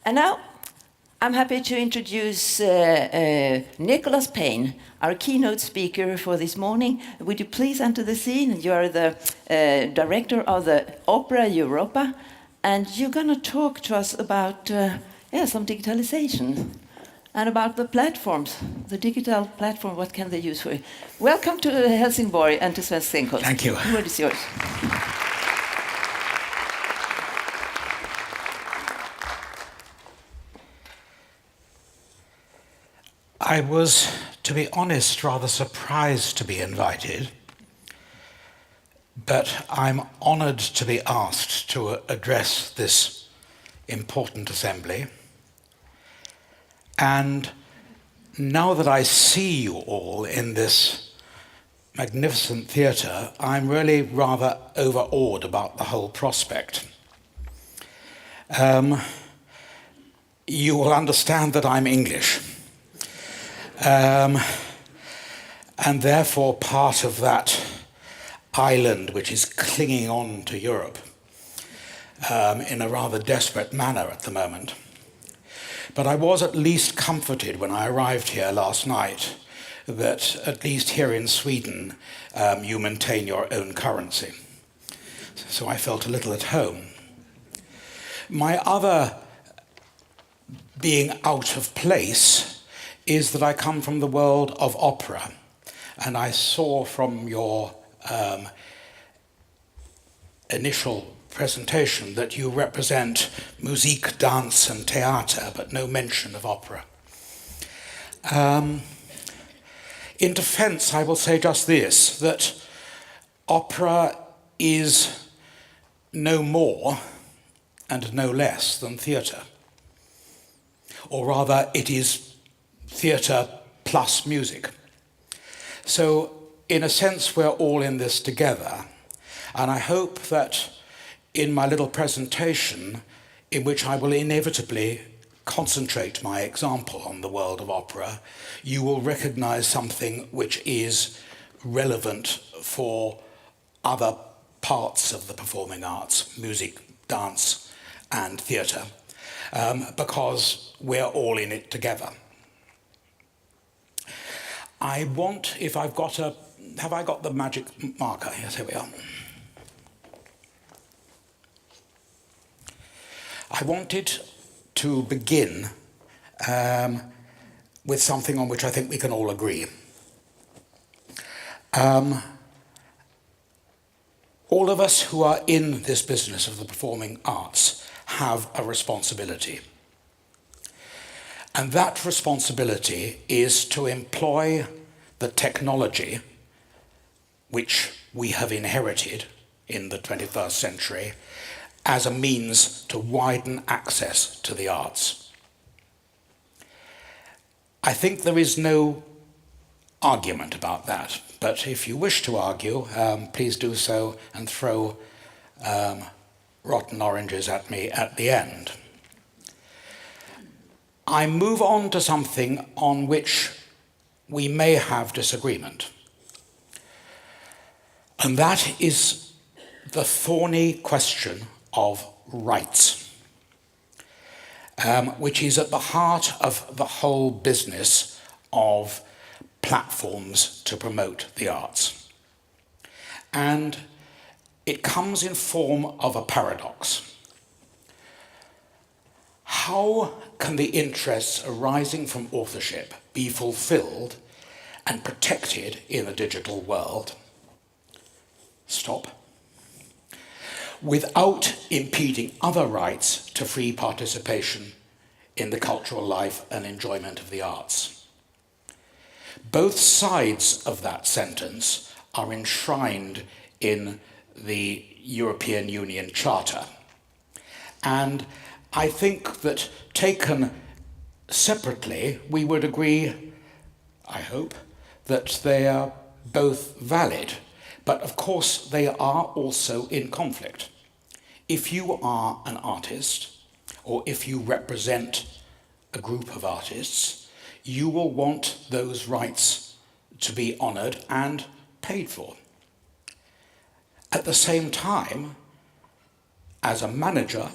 And now I'm happy to introduce Nicholas Payne, our keynote speaker for this morning. Would you please enter the scene? You are the director of the Opera Europa, and you're going to talk to us about some digitalization and about the platforms, the digital platform, what can they use for it. Welcome to Helsingborg and to Svensk Scenkonsts. Thank you. The word is yours. I was, to be honest, rather surprised to be invited, but I'm honoured to be asked to address this important assembly. And now that I see you all in this magnificent theatre, I'm really rather overawed about the whole prospect. You will understand that I'm English. And therefore part of that island which is clinging on to Europe in a rather desperate manner at the moment. But I was at least comforted when I arrived here last night that at least here in Sweden you maintain your own currency. So I felt a little at home. My other being out of place is that I come from the world of opera, and I saw from your initial presentation that you represent music, dance and theater, but no mention of opera. In defense, I will say just this, that opera is no more and no less than theatre. Or rather, it is theatre plus music. So, in a sense, we're all in this together. And I hope that in my little presentation, in which I will inevitably concentrate my example on the world of opera, you will recognize something which is relevant for other parts of the performing arts, music, dance, and theatre, because we're all in it together. I want, if I've got have I got the magic marker? Yes, here we are. I wanted to begin with something on which I think we can all agree. All of us who are in this business of the performing arts have a responsibility. And that responsibility is to employ the technology which we have inherited in the 21st century as a means to widen access to the arts. I think there is no argument about that, but if you wish to argue, please do so and throw rotten oranges at me at the end. I move on to something on which we may have disagreement. And that is the thorny question of rights, which is at the heart of the whole business of platforms to promote the arts. And it comes in form of a paradox. How can the interests arising from authorship be fulfilled and protected in a digital world? Stop. Without impeding other rights to free participation in the cultural life and enjoyment of the arts. Both sides of that sentence are enshrined in the European Union Charter. And I think that taken separately, we would agree, I hope, that they are both valid. But of course, they are also in conflict. If you are an artist, or if you represent a group of artists, you will want those rights to be honoured and paid for. At the same time, as a manager,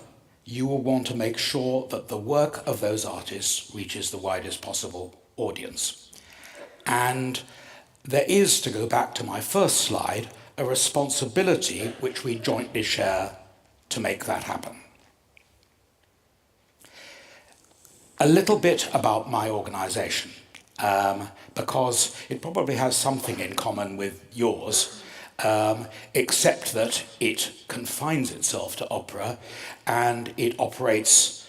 you will want to make sure that the work of those artists reaches the widest possible audience. And there is, to go back to my first slide, a responsibility which we jointly share to make that happen. A little bit about my organisation, because it probably has something in common with yours, except that it confines itself to opera and it operates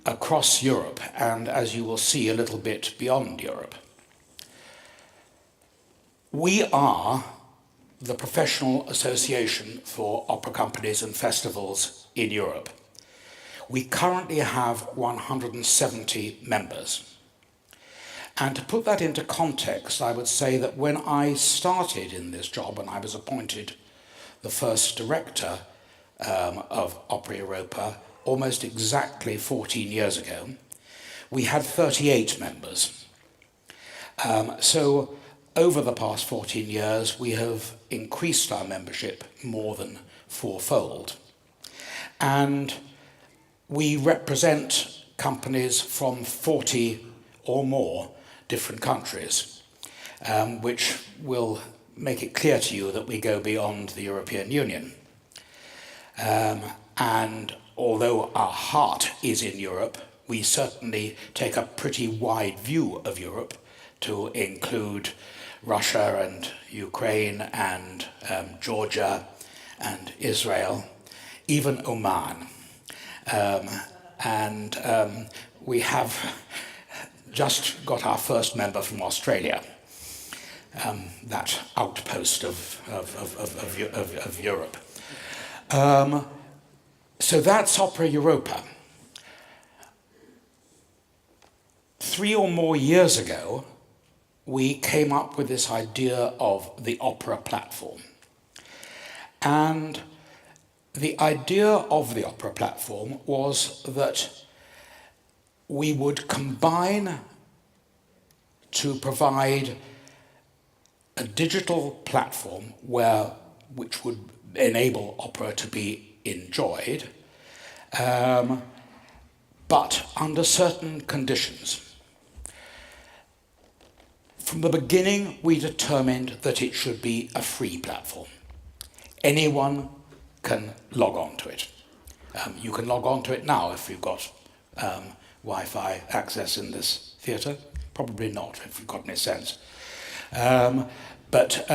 across Europe and, as you will see, a little bit beyond Europe. We are the professional association for opera companies and festivals in Europe. We currently have 170 members. And to put that into context, I would say that when I started in this job, and I was appointed the first director of Opera Europa almost exactly 14 years ago, we had 38 members. So over the past 14 years, we have increased our membership more than fourfold. And we represent companies from 40 or more different countries, which will make it clear to you that we go beyond the European Union. And although our heart is in Europe, we certainly take a pretty wide view of Europe to include Russia and Ukraine and Georgia and Israel, even Oman. We have just got our first member from Australia, that outpost of Europe. So that's Opera Europa. 3 or more years ago, we came up with this idea of the opera platform. And the idea of the opera platform was that we would combine to provide a digital platform which would enable opera to be enjoyed, but under certain conditions. From the beginning, we determined that it should be a free platform. Anyone can log on to it. You can log on to it now if you've got Wi-Fi access in this theatre. Probably not, if you've got any sense. But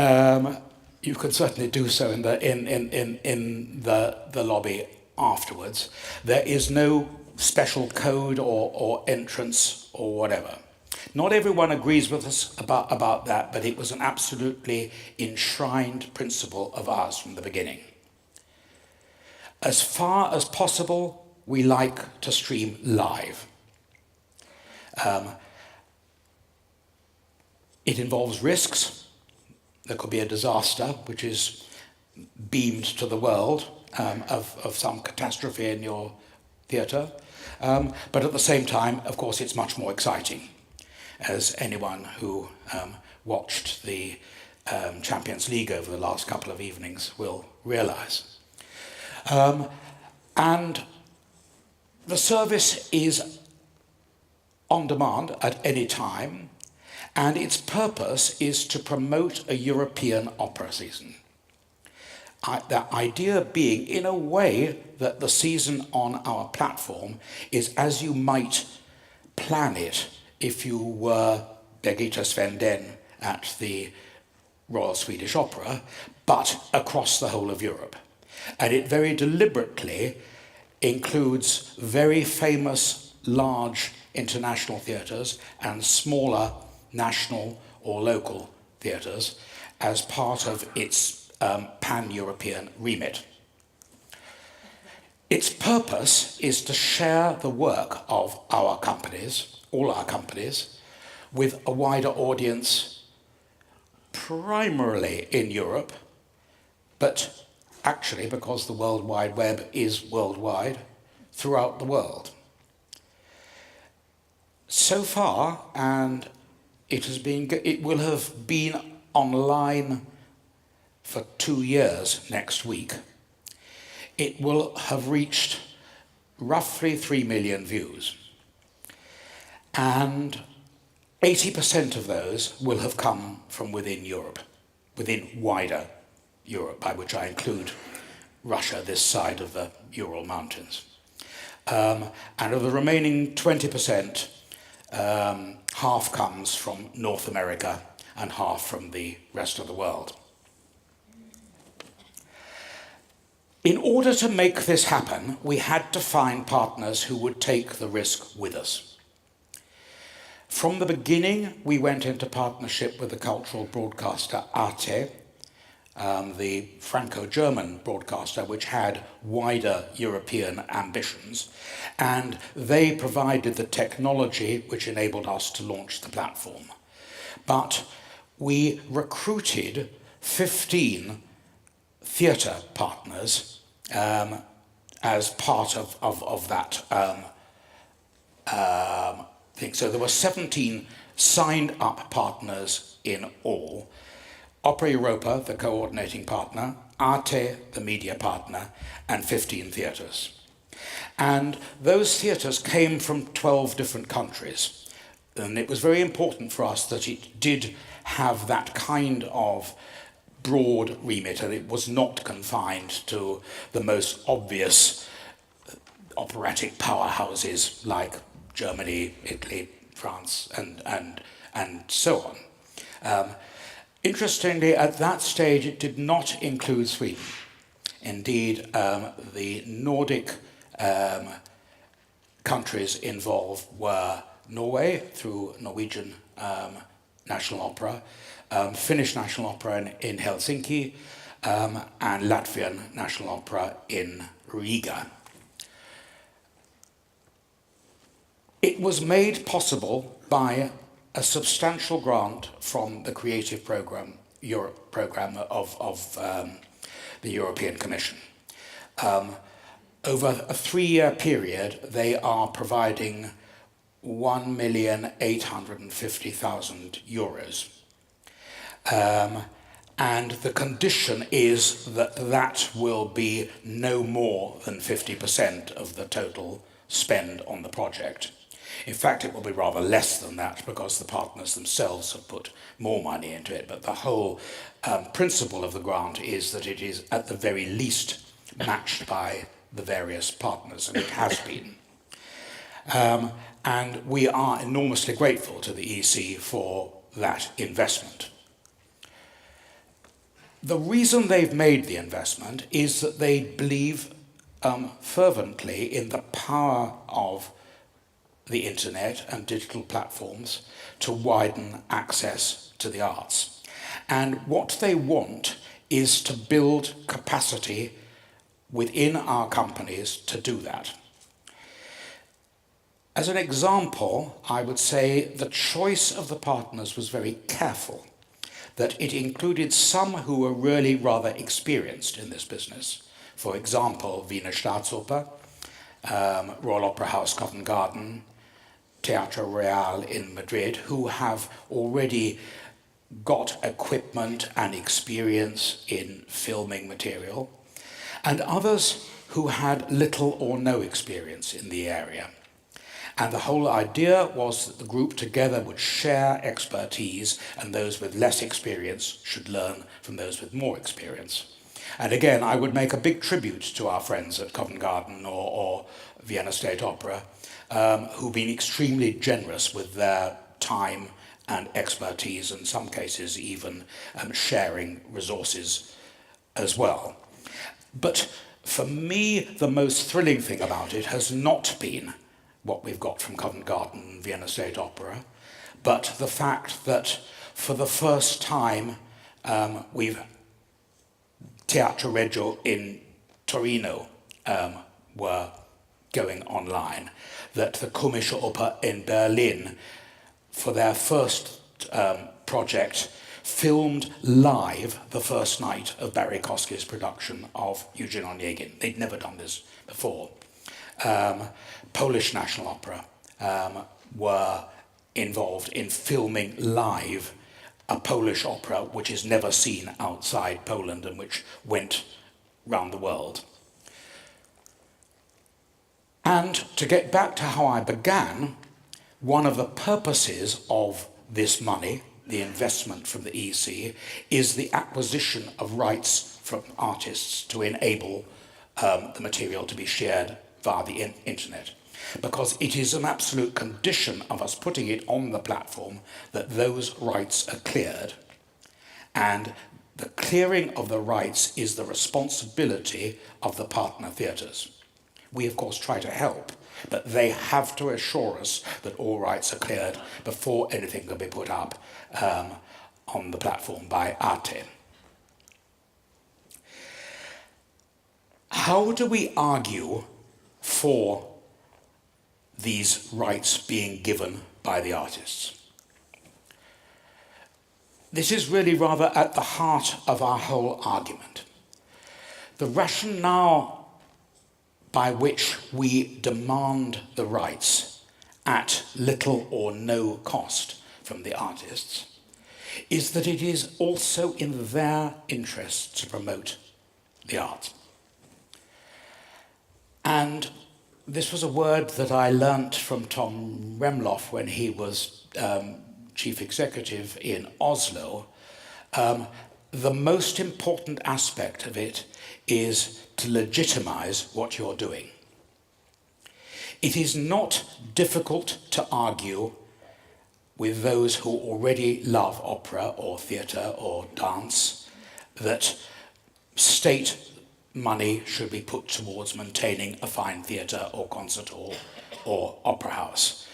you can certainly do so in the lobby afterwards. There is no special code or entrance or whatever. Not everyone agrees with us about that, but it was an absolutely enshrined principle of ours from the beginning. As far as possible, we like to stream live. It involves risks. There could be a disaster which is beamed to the world of some catastrophe in your theatre. But at the same time, of course, it's much more exciting, as anyone who watched the Champions League over the last couple of evenings will realise. And the service is on demand at any time, and its purpose is to promote a European opera season. The idea being, in a way, that the season on our platform is as you might plan it if you were Birgitta Svenden at the Royal Swedish Opera, but across the whole of Europe. And it very deliberately includes very famous, large international theatres and smaller national or local theatres as part of its pan-European remit. Its purpose is to share the work of our companies, all our companies, with a wider audience, primarily in Europe, but actually, because the World Wide Web is worldwide, throughout the world. So far, and it will have been online for 2 years next week, it will have reached roughly 3 million views. And 80% of those will have come from within Europe, within wider Europe, by which I include Russia, this side of the Ural Mountains. And of the remaining 20%, half comes from North America and half from the rest of the world. In order to make this happen, we had to find partners who would take the risk with us. From the beginning, we went into partnership with the cultural broadcaster Arte, the Franco-German broadcaster, which had wider European ambitions, and they provided the technology which enabled us to launch the platform. But we recruited 15 theatre partners as part of that thing. So there were 17 signed up partners in all. Opera Europa, the coordinating partner, Arte, the media partner, and 15 theatres. And those theatres came from 12 different countries. And it was very important for us that it did have that kind of broad remit, and it was not confined to the most obvious operatic powerhouses like Germany, Italy, France, and so on. Interestingly, at that stage, it did not include Sweden. Indeed, the Nordic countries involved were Norway, through Norwegian National Opera, Finnish National Opera in Helsinki, and Latvian National Opera in Riga. It was made possible by a substantial grant from the Creative Programme, Europe Programme of the European Commission. Over a 3-year period, they are providing €1,850,000. And the condition is that that will be no more than 50% of the total spend on the project. In fact, it will be rather less than that because the partners themselves have put more money into it. But the whole principle of the grant is that it is at the very least matched by the various partners, and it has been. And we are enormously grateful to the EC for that investment. The reason they've made the investment is that they believe fervently in the power of the internet and digital platforms to widen access to the arts. And what they want is to build capacity within our companies to do that. As an example, I would say the choice of the partners was very careful, that it included some who were really rather experienced in this business. For example, Wiener Staatsoper, Royal Opera House Covent Garden, Teatro Real in Madrid, who have already got equipment and experience in filming material, and others who had little or no experience in the area. And the whole idea was that the group together would share expertise, and those with less experience should learn from those with more experience. And again, I would make a big tribute to our friends at Covent Garden or Vienna State Opera, who've been extremely generous with their time and expertise, in some cases even sharing resources as well. But for me, the most thrilling thing about it has not been what we've got from Covent Garden and Vienna State Opera, but the fact that for the first time we've Teatro Regio in Torino were going online, that the Komische Oper in Berlin, for their first project, filmed live the first night of Barry Kosky's production of Eugene Onegin. They'd never done this before. Polish National Opera were involved in filming live a Polish opera which is never seen outside Poland and which went round the world. And to get back to how I began, one of the purposes of this money, the investment from the EC, is the acquisition of rights from artists to enable the material to be shared via the internet. Because it is an absolute condition of us putting it on the platform that those rights are cleared. And the clearing of the rights is the responsibility of the partner theatres. We, of course, try to help, but they have to assure us that all rights are cleared before anything can be put up on the platform by Arte. How do we argue for these rights being given by the artists? This is really rather at the heart of our whole argument. The rationale by which we demand the rights at little or no cost from the artists is that it is also in their interest to promote the art. And this was a word that I learnt from Tom Remloff when he was chief executive in Oslo. The most important aspect of it is to legitimize what you're doing. It is not difficult to argue with those who already love opera or theatre or dance that state money should be put towards maintaining a fine theatre or concert hall or opera house.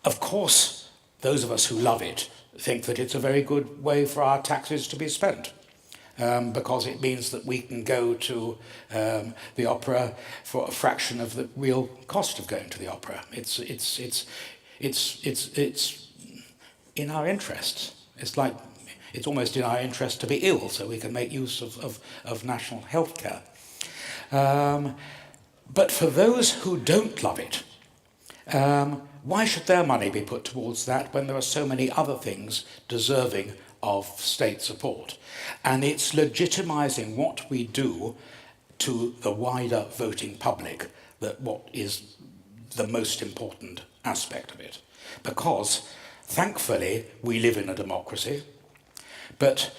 Of course, those of us who love it think that it's a very good way for our taxes to be spent. Because it means that we can go to the opera for a fraction of the real cost of going to the opera. It's in our interests. It's almost in our interest to be ill, so we can make use of national health care. But for those who don't love it, why should their money be put towards that when there are so many other things deserving of state support? And it's legitimizing what we do to the wider voting public that what is the most important aspect of it. Because, thankfully, we live in a democracy, but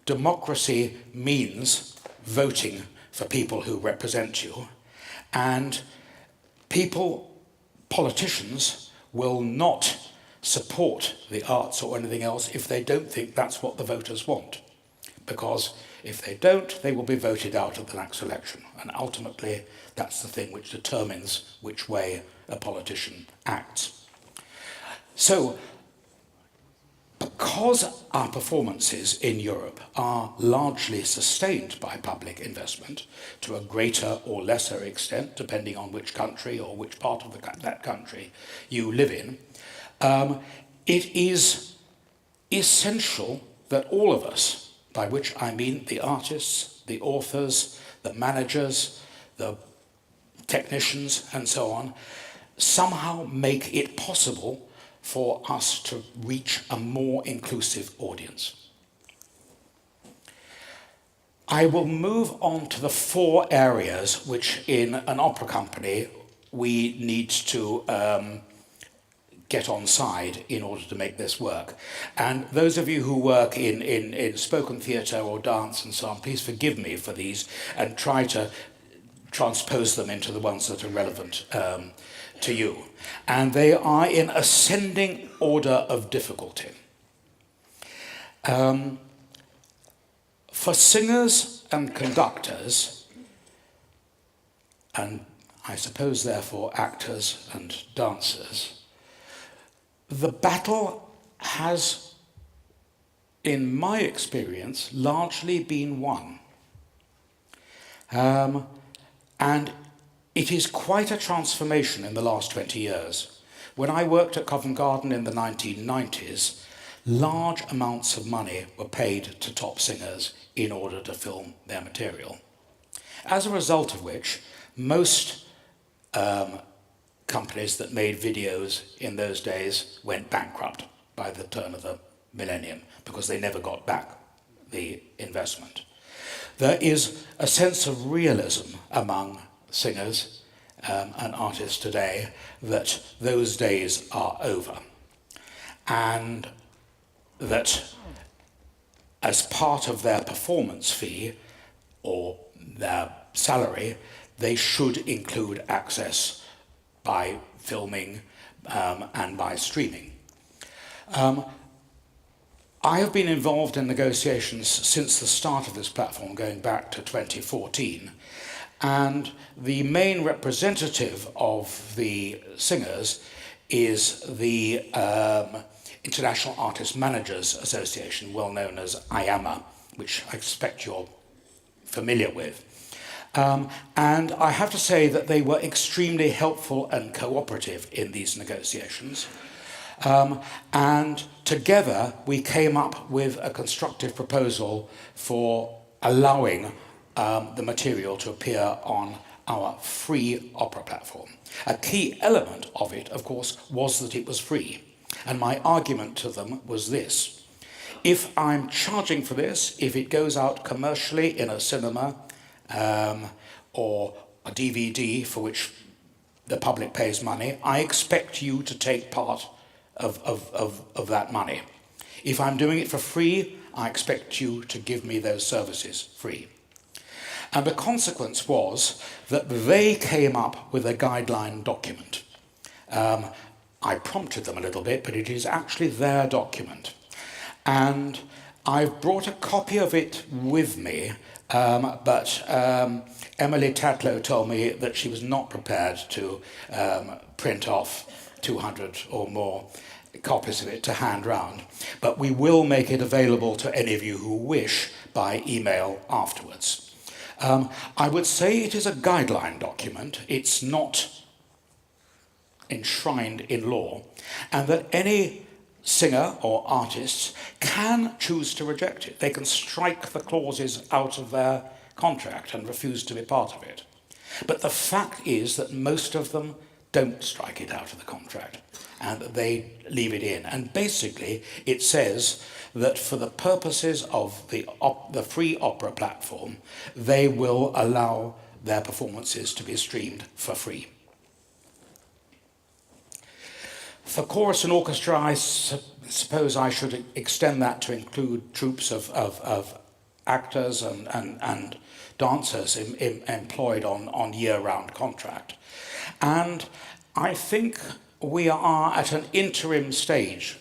democracy means voting for people who represent you, and politicians will not support the arts or anything else if they don't think that's what the voters want. Because if they don't, they will be voted out of the next election. And ultimately, that's the thing which determines which way a politician acts. So, because our performances in Europe are largely sustained by public investment, to a greater or lesser extent, depending on which country or which part of that country you live in, it is essential that all of us, by which I mean the artists, the authors, the managers, the technicians, and so on, somehow make it possible for us to reach a more inclusive audience. I will move on to the 4 areas which in an opera company we need to get on side in order to make this work. And those of you who work in spoken theatre or dance and so on, please forgive me for these and try to transpose them into the ones that are relevant to you. And they are in ascending order of difficulty. For singers and conductors, and I suppose therefore actors and dancers, the battle has, in my experience, largely been won. And it is quite a transformation in the last 20 years. When I worked at Covent Garden in the 1990s, large amounts of money were paid to top singers in order to film their material. As a result of which, most companies that made videos in those days went bankrupt by the turn of the millennium because they never got back the investment. There is a sense of realism among singers an artist today that those days are over, and that as part of their performance fee or their salary, they should include access by filming and by streaming. I have been involved in negotiations since the start of this platform, going back to 2014, and the main representative of the singers is the International Artist Managers Association, well known as IAMA, which I expect you're familiar with. And I have to say that they were extremely helpful and cooperative in these negotiations. And together we came up with a constructive proposal for allowing the material to appear on our free opera platform. A key element of it, of course, was that it was free. And my argument to them was this: if I'm charging for this, if it goes out commercially in a cinema or a DVD for which the public pays money, I expect you to take part of that money. If I'm doing it for free, I expect you to give me those services free. And the consequence was that they came up with a guideline document. I prompted them a little bit, but it is actually their document. And I've brought a copy of it with me, but Emily Tatlow told me that she was not prepared to print off 200 or more copies of it to hand round. But we will make it available to any of you who wish by email afterwards. I would say it is a guideline document. It's not enshrined in law, and that any singer or artist can choose to reject it. They can strike the clauses out of their contract and refuse to be part of it. But the fact is that most of them don't strike it out of the contract, and they leave it in. And basically it says that for the purposes of the free opera platform, they will allow their performances to be streamed for free. For chorus and orchestra, I suppose I should extend that to include troops of actors and dancers employed on year-round contract. And I think we are at an interim stage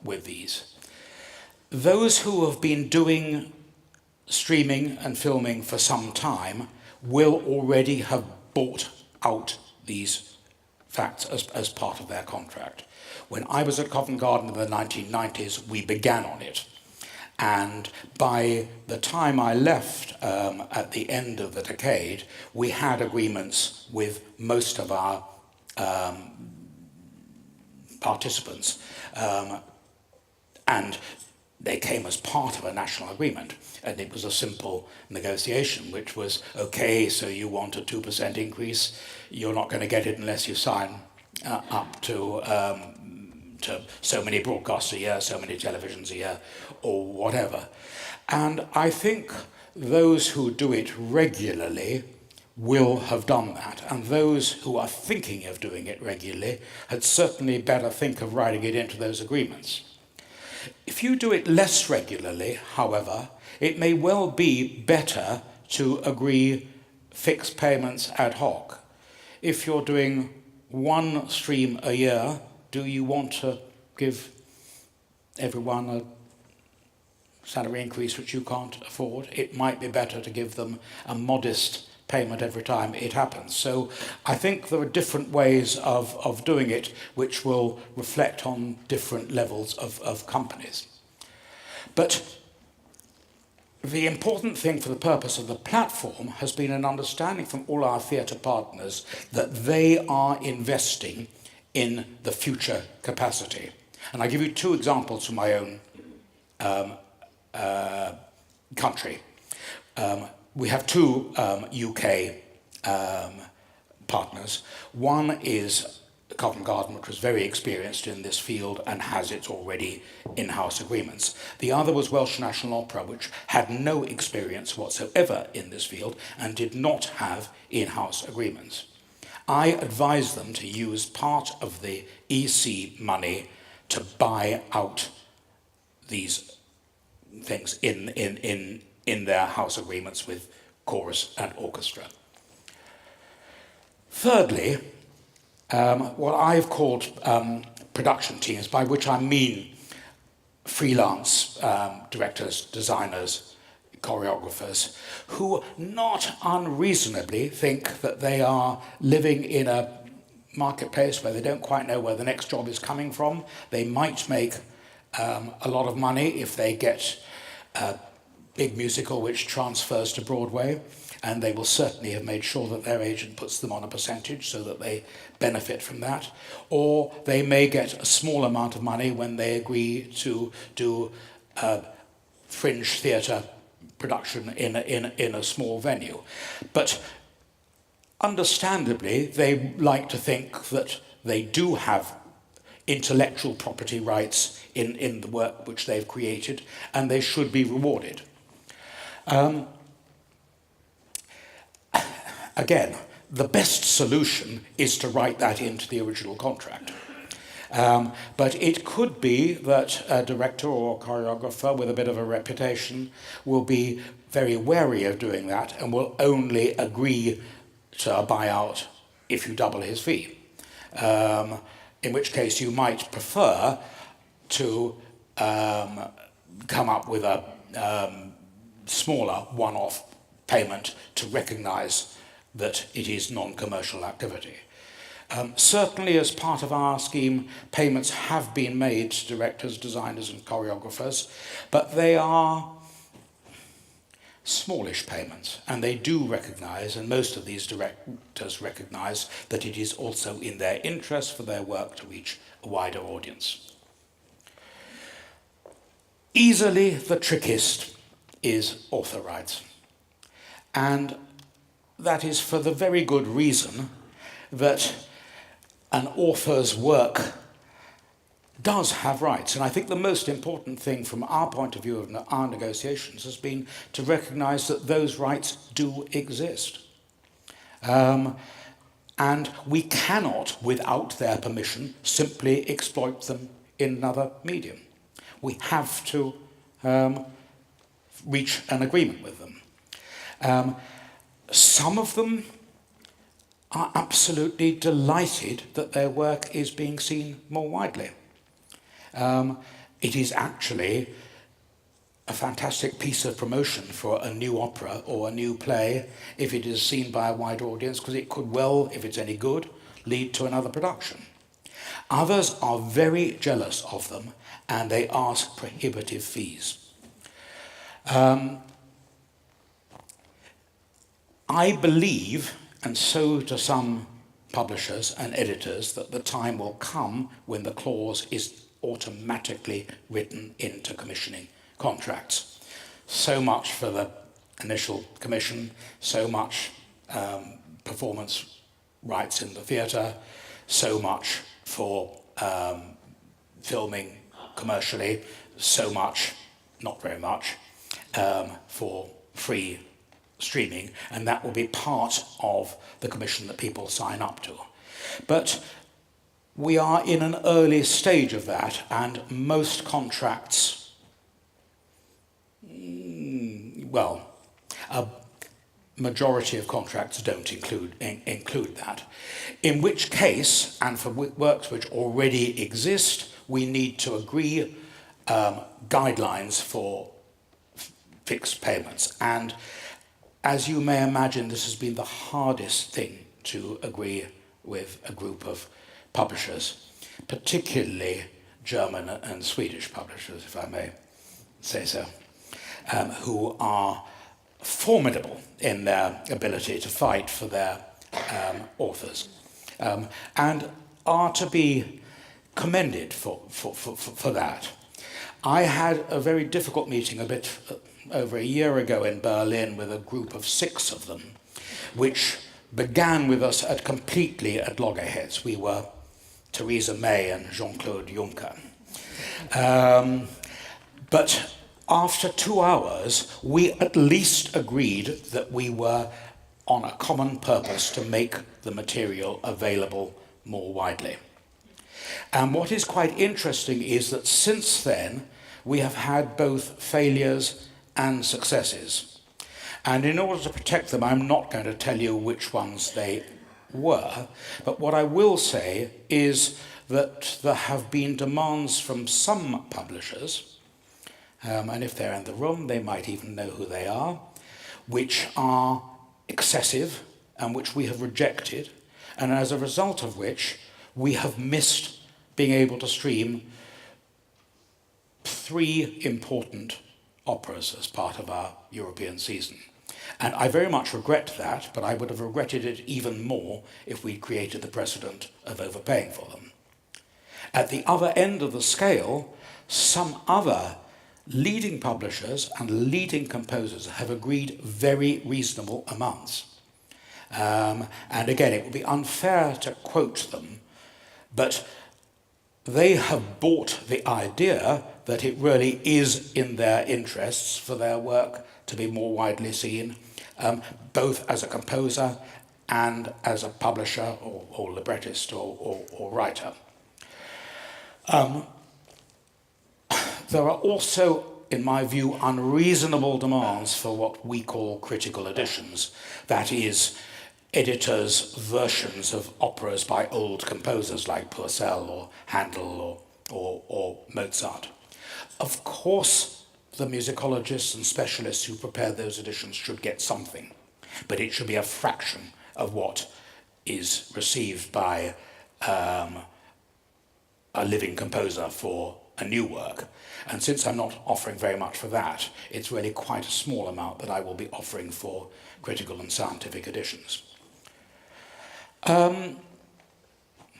with these. Those who have been doing streaming and filming for some time will already have bought out these facts as part of their contract. When I was at Covent Garden in the 1990s, we began on it. And by the time I left at the end of the decade, we had agreements with most of our participants. And they came as part of a national agreement. And it was a simple negotiation, which was, okay, so you want a 2% increase, you're not going to get it unless you sign up to so many broadcasts a year, so many televisions a year, or whatever. And I think those who do it regularly will have done that. And those who are thinking of doing it regularly had certainly better think of writing it into those agreements. If you do it less regularly, however, it may well be better to agree fixed payments ad hoc. If you're doing one stream a year, do you want to give everyone a salary increase which you can't afford? It might be better to give them a modest payment every time it happens. So I think there are different ways of doing it which will reflect on different levels of companies. But the important thing for the purpose of the platform has been an understanding from all our theatre partners that they are investing in the future capacity. And I give you two examples from my own country. We have two UK partners. One is Covent Garden, which was very experienced in this field and has its already in-house agreements. The other was Welsh National Opera, which had no experience whatsoever in this field and did not have in-house agreements. I advised them to use part of the EC money to buy out these things in their house agreements with chorus and orchestra. Thirdly, what I've called production teams, by which I mean freelance directors, designers, choreographers, who not unreasonably think that they are living in a marketplace where they don't quite know where the next job is coming from. They might make a lot of money if they get a big musical which transfers to Broadway, and they will certainly have made sure that their agent puts them on a percentage so that they benefit from that. Or they may get a small amount of money when they agree to do a fringe theatre production in a small venue. But understandably, they like to think that they do have intellectual property rights in the work which they've created, and they should be rewarded. Again, the best solution is to write that into the original contract. But it could be that a director or choreographer with a bit of a reputation will be very wary of doing that and will only agree to a buyout if you double his fee. In which case you might prefer to come up with a smaller one-off payment to recognize that it is non-commercial activity. Certainly as part of our scheme, payments have been made to directors, designers and choreographers, but they are smallish payments, and they do recognize, and most of these directors recognize, that it is also in their interest for their work to reach a wider audience. Easily the trickiest is author rights, and that is for the very good reason that an author's work does have rights. And I think the most important thing from our point of view of our negotiations has been to recognize that those rights do exist. And we cannot, without their permission, simply exploit them in another medium. We have to reach an agreement with them. Some of them are absolutely delighted that their work is being seen more widely. It is actually a fantastic piece of promotion for a new opera or a new play if it is seen by a wide audience, because it could well, if it's any good, lead to another production. Others are very jealous of them and they ask prohibitive fees. I believe, and so do some publishers and editors, that the time will come when the clause is automatically written into commissioning contracts. So much for the initial commission, so much performance rights in the theatre, so much for filming commercially, so much, not very much, for free streaming, and that will be part of the commission that people sign up to. But we are in an early stage of that, and most contracts, well, a majority of contracts don't include that. In which case, and for works which already exist, we need to agree guidelines for fixed payments. And as you may imagine, this has been the hardest thing to agree with a group of publishers, particularly German and Swedish publishers, if I may say so, who are formidable in their ability to fight for their authors, and are to be commended for that. I had a very difficult meeting a bit over a year ago in Berlin with a group of 6 of them, which began with us completely at loggerheads. We were Theresa May and Jean-Claude Juncker. But after 2 hours, we at least agreed that we were on a common purpose to make the material available more widely. And what is quite interesting is that since then, we have had both failures and successes. And in order to protect them, I'm not going to tell you which ones they were, but what I will say is that there have been demands from some publishers, and if they're in the room, they might even know who they are, which are excessive and which we have rejected, and as a result of which we have missed being able to stream 3 important operas as part of our European season. And I very much regret that, but I would have regretted it even more if we'd created the precedent of overpaying for them. At the other end of the scale, some other leading publishers and leading composers have agreed very reasonable amounts. And again, it would be unfair to quote them, but they have bought the idea that it really is in their interests for their work to be more widely seen, both as a composer and as a publisher or librettist or writer. There are also, in my view, unreasonable demands for what we call critical editions, that is, editors' versions of operas by old composers like Purcell or Handel or Mozart. Of course, the musicologists and specialists who prepare those editions should get something, but it should be a fraction of what is received by a living composer for a new work. And since I'm not offering very much for that, it's really quite a small amount that I will be offering for critical and scientific editions.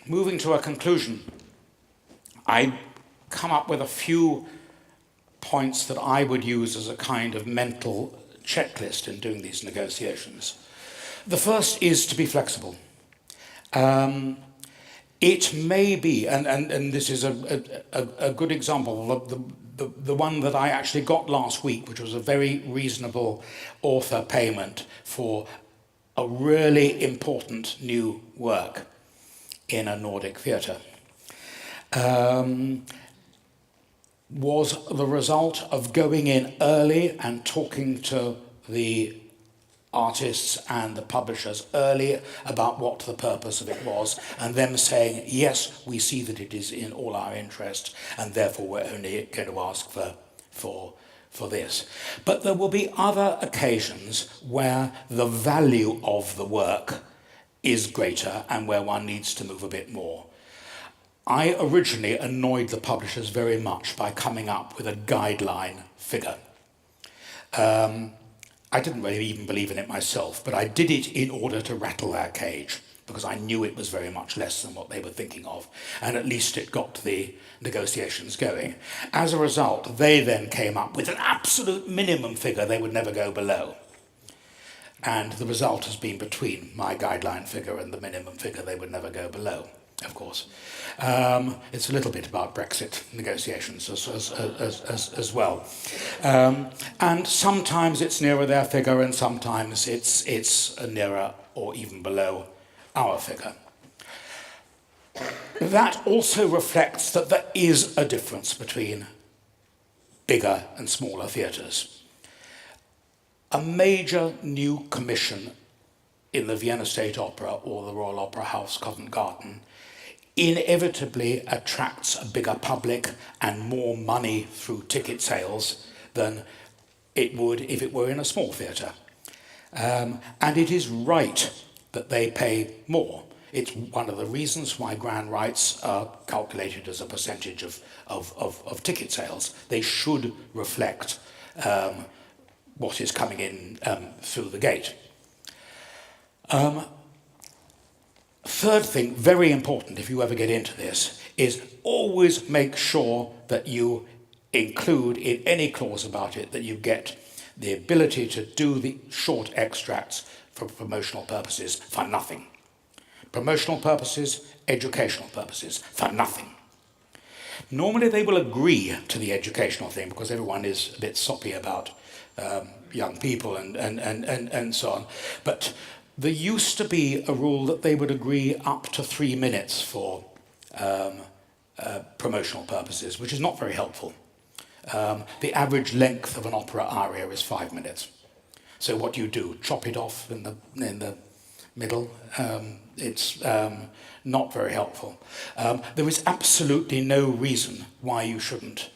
Moving to a conclusion, I come up with a few points that I would use as a kind of mental checklist in doing these negotiations. The first is to be flexible. It may be, and this is a good example, the one that I actually got last week, which was a very reasonable author payment for a really important new work in a Nordic theatre, was the result of going in early and talking to the artists and the publishers early about what the purpose of it was, and them saying, yes, we see that it is in all our interest, and therefore we're only going to ask for this. But there will be other occasions where the value of the work is greater and where one needs to move a bit more. I originally annoyed the publishers very much by coming up with a guideline figure. I didn't really even believe in it myself, but I did it in order to rattle their cage, because I knew it was very much less than what they were thinking of, and at least it got the negotiations going. As a result, they then came up with an absolute minimum figure they would never go below. And the result has been between my guideline figure and the minimum figure they would never go below, of course. It's a little bit about Brexit negotiations as well. And sometimes it's nearer their figure and sometimes it's nearer or even below our figure. That also reflects that there is a difference between bigger and smaller theatres. A major new commission in the Vienna State Opera or the Royal Opera House, Covent Garden, inevitably attracts a bigger public and more money through ticket sales than it would if it were in a small theatre. And it is right that they pay more. It's one of the reasons why grand rights are calculated as a percentage of ticket sales. They should reflect what is coming in through the gate. Third thing, very important if you ever get into this, is always make sure that you include in any clause about it that you get the ability to do the short extracts for promotional purposes for nothing. Promotional purposes, educational purposes, for nothing. Normally they will agree to the educational thing because everyone is a bit soppy about young people and so on. But There used to be a rule that they would agree up to 3 minutes for promotional purposes, which is not very helpful. The average length of an opera aria is 5 minutes. So what do you do? Chop it off in the middle? It's not very helpful. There is absolutely no reason why you shouldn't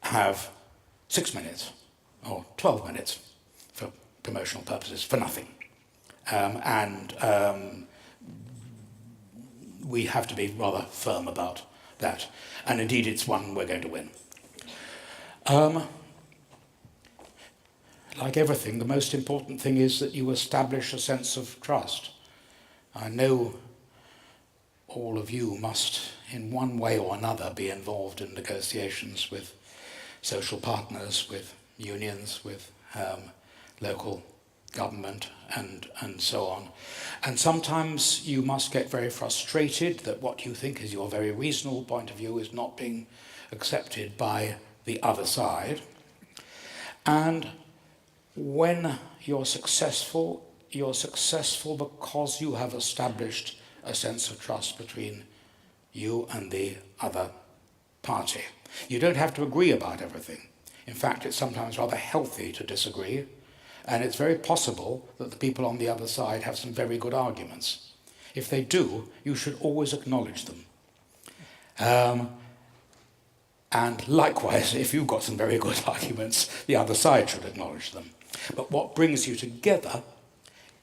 have 6 minutes or 12 minutes for promotional purposes, for nothing. We have to be rather firm about that. And indeed, it's one we're going to win. Like everything, the most important thing is that you establish a sense of trust. I know all of you must, in one way or another, be involved in negotiations with social partners, with unions, with local government, and so on. And sometimes you must get very frustrated that what you think is your very reasonable point of view is not being accepted by the other side. And when you're successful because you have established a sense of trust between you and the other party. You don't have to agree about everything. In fact, it's sometimes rather healthy to disagree, and it's very possible that the people on the other side have some very good arguments. If they do, you should always acknowledge them. And likewise, if you've got some very good arguments, the other side should acknowledge them. But what brings you together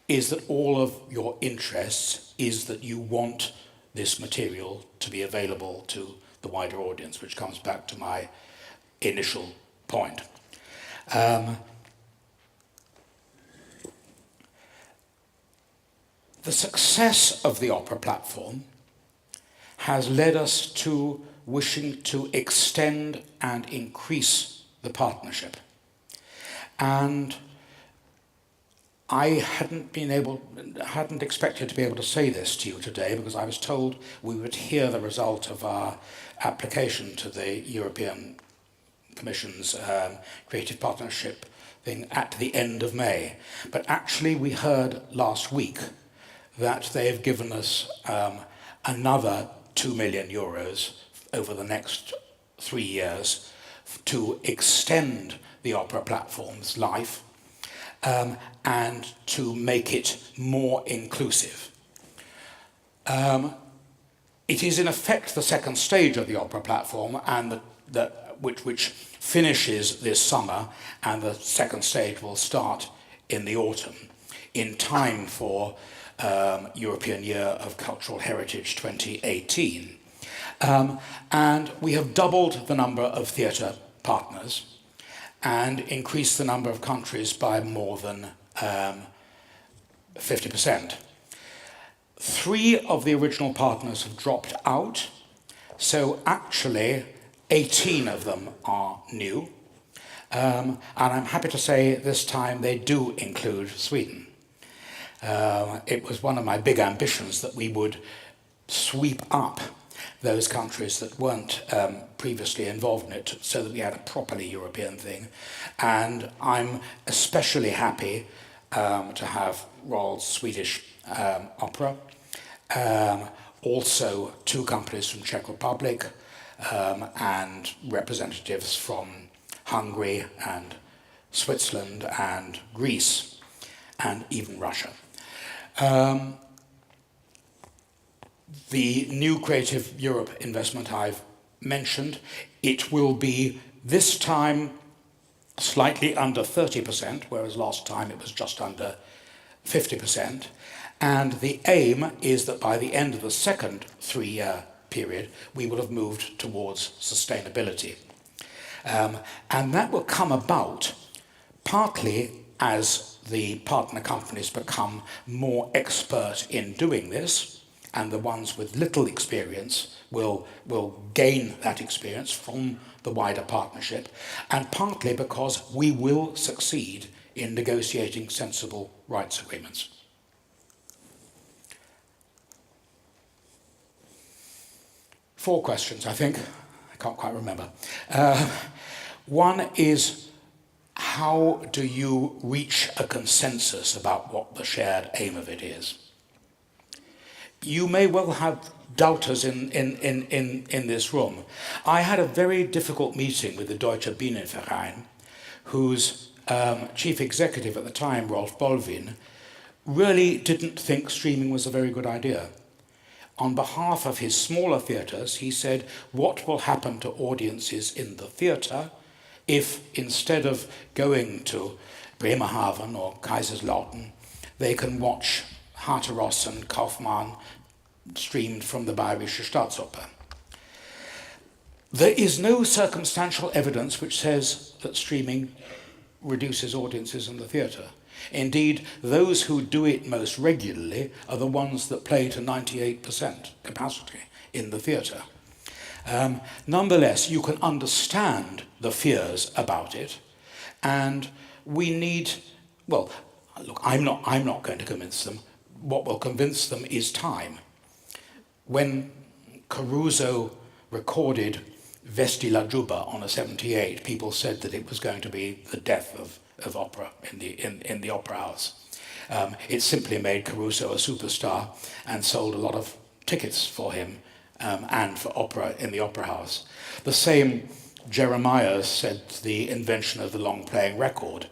is that all of your interests is that you want this material to be available to the wider audience, which comes back to my initial point. The success of the opera platform has led us to wishing to extend and increase the partnership. And I hadn't expected to be able to say this to you today, because I was told we would hear the result of our application to the European Commission's Creative Partnership thing at the end of May. But actually we heard last week that they have given us another 2 million euros over the next 3 years to extend the opera platform's life and to make it more inclusive. It is in effect the second stage of the opera platform, and which finishes this summer, and the second stage will start in the autumn, in time for European Year of Cultural Heritage 2018. And we have doubled the number of theatre partners and increased the number of countries by more than 50%. 3 of the original partners have dropped out, so actually 18 of them are new. And I'm happy to say this time they do include Sweden. It was one of my big ambitions that we would sweep up those countries that weren't previously involved in it, so that we had a properly European thing. And I'm especially happy to have Royal Swedish Opera, also 2 companies from Czech Republic, and representatives from Hungary and Switzerland and Greece, and even Russia. The new Creative Europe investment I've mentioned, it will be this time slightly under 30%, whereas last time it was just under 50%. And the aim is that by the end of the second 3-year period, we will have moved towards sustainability. And that will come about partly as the partner companies become more expert in doing this, and the ones with little experience will gain that experience from the wider partnership, and partly because we will succeed in negotiating sensible rights agreements. Four questions, I think. I can't quite remember. One is, how do you reach a consensus about what the shared aim of it is? You may well have doubters in this room. I had a very difficult meeting with the Deutsche Bienenverein, whose chief executive at the time, Rolf Bolvin, really didn't think streaming was a very good idea. On behalf of his smaller theatres, he said, what will happen to audiences in the theatre if instead of going to Bremerhaven or Kaiserslautern, they can watch Hatteros and Kaufmann streamed from the Bayerische Staatsoper. There is no circumstantial evidence which says that streaming reduces audiences in the theatre. Indeed, those who do it most regularly are the ones that play to 98% capacity in the theatre. Nonetheless, you can understand the fears about it, and we need, well, look, I'm not going to convince them. What will convince them is time. When Caruso recorded Vesti la Giubba on a 78, people said that it was going to be the death of opera in the opera house. It simply made Caruso a superstar and sold a lot of tickets for him and for opera in the opera house. The same Jeremiah said the invention of the long-playing record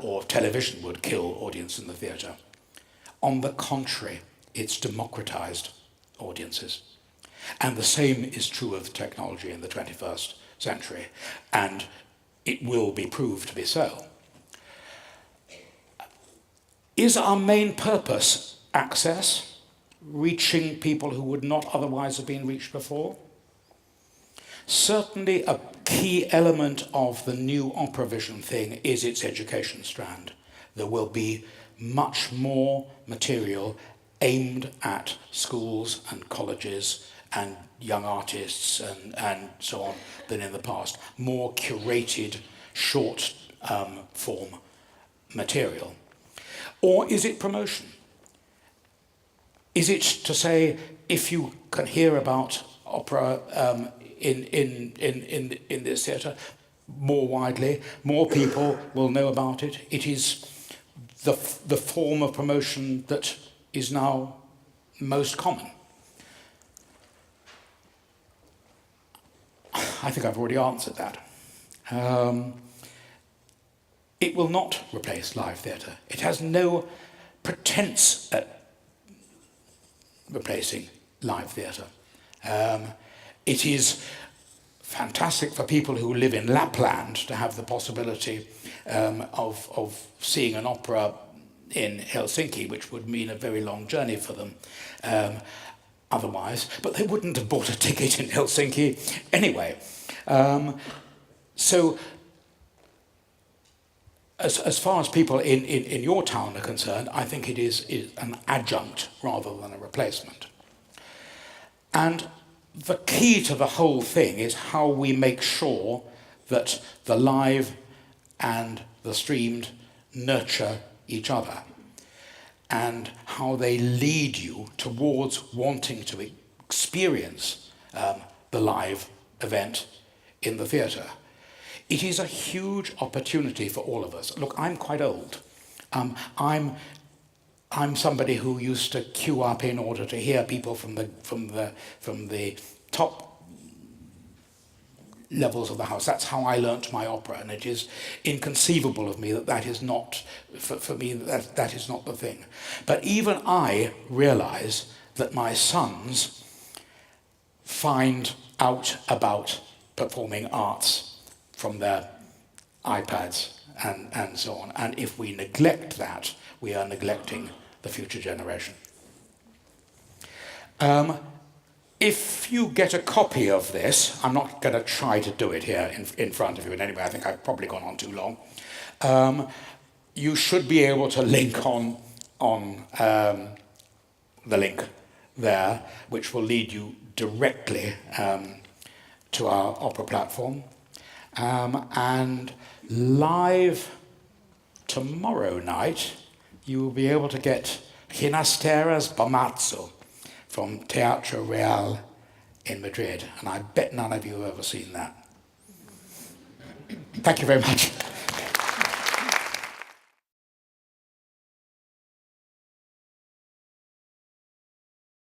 or television would kill audience in the theatre. On the contrary, it's democratized audiences. And the same is true of technology in the 21st century, and it will be proved to be so. Is our main purpose access, reaching people who would not otherwise have been reached before? Certainly a key element of the new Opera Vision thing is its education strand. There will be much more material aimed at schools and colleges and young artists and so on than in the past. More curated, short form material. Or is it promotion? Is it to say, if you can hear about opera in this theatre more widely, more people will know about it. It is the form of promotion that is now most common. I think I've already answered that. It will not replace live theatre. It has no pretense at replacing live theatre. It is fantastic for people who live in Lapland to have the possibility of seeing an opera in Helsinki, which would mean a very long journey for them otherwise, but they wouldn't have bought a ticket in Helsinki anyway. So as far as people in your town are concerned, I think it is an adjunct rather than a replacement. And the key to the whole thing is how we make sure that the live and the streamed nurture each other, and how they lead you towards wanting to experience the live event in the theatre. It is a huge opportunity for all of us. Look, I'm quite old. I'm somebody who used to queue up in order to hear people from the top levels of the house. That's how I learnt my opera, and it is inconceivable of me that is not, for me, that is not the thing. But even I realise that my sons find out about performing arts from their iPads and so on. And if we neglect that, we are neglecting the future generation. If you get a copy of this, I'm not going to try to do it here in front of you, and anyway, I think I've probably gone on too long. You should be able to link on the link there, which will lead you directly to our opera platform. And live tomorrow night, you will be able to get Ginasteras Bamazzo from Teatro Real in Madrid. And I bet none of you have ever seen that. Thank you very much.